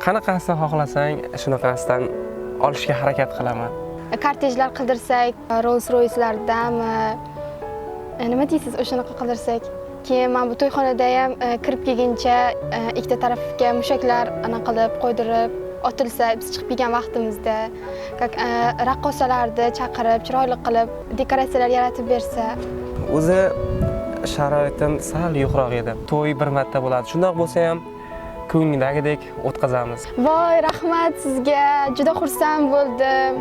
Qanaqasini xohlasang, shunaqasidan olishga harakat qilaman. Kortejlar qildirsak, Rolls-Royce'lardami, nima deysiz, o'shanaqa qildirsak. Keyin men bu to'yxonada ham kirib kelguncha ikkita tarafga mushaklar qilib qo'ydirib otilsa, biz chiqib kelgan vaqtimizda raqqosalarni chaqirib, chiroyli qilib dekoratsiyalar yaratib bersa. O'zi sharoitim sal yuqroq edi. To'y bir marta bo'ladi. Shundoq bo'lsa ham ko'ngildagidek o'tkazamiz. Voy, rahmat sizga. Juda xursand bo'ldim.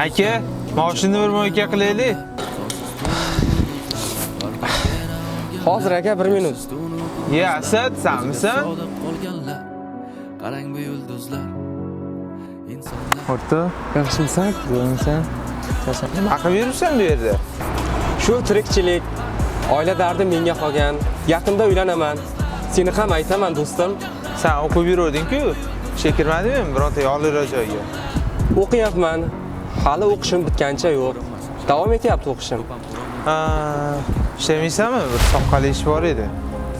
Aka, mashina bir mo'yka qilaylik. Hozir aka 1 minut. Ya, Asad, senmisan? Qarang bu yulduzlar. O'rta, Yaxshimisan? bo'lmisan? Nima qilib yuribsan bu yerda? Shu tirikchilik, oila dardi menga qolgan. Yaqinda uylanaman. Seni ham aytaman, do'stim. Sen o'qib yuruvding-ku. Shekirmadingmi birorta yolg'iz joyga? O'qiyapman. Hali o'qishim bitgancha yo'q. Davom etyapti o'qishim. Ha, ishlamaysanmi? Bir soqqali ish bor edi.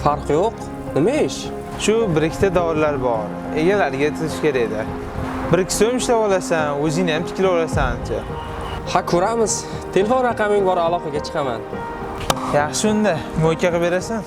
Farq yo'q. Nima ish? Shu bir ikkita dorilar bor. Egalariga yetish kerak edi. 1-2 so'm ishlab olasan, o'zingni ham tiklab olasan-chi. Ha, ko'ramiz. Telefon raqaming bor, aloqaga chiqaman. Yaxshi unda, mo'yka qilib berasan.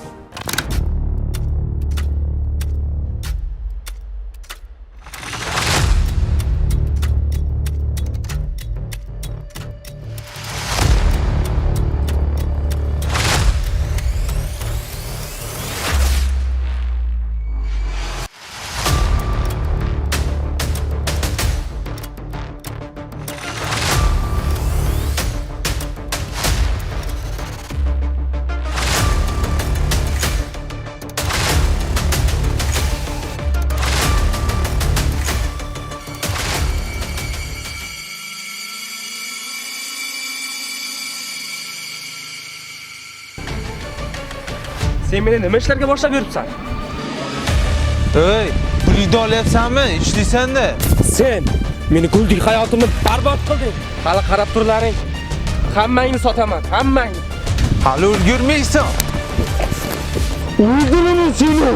Sen meni nima ishlarga boshlab yuribsan? Ey, pulingni olyapsanmi? Ishlaysan-da. Sen meni guldek hayotimni barbod qilding. Hali qarab turlaring. Hammangni sotaman, hammangni. Hali ulgurmaysan. O'ldiraman seni.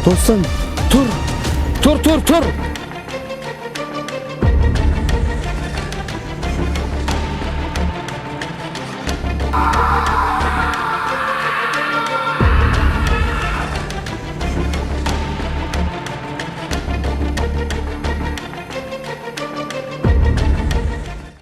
Do'stim, tur.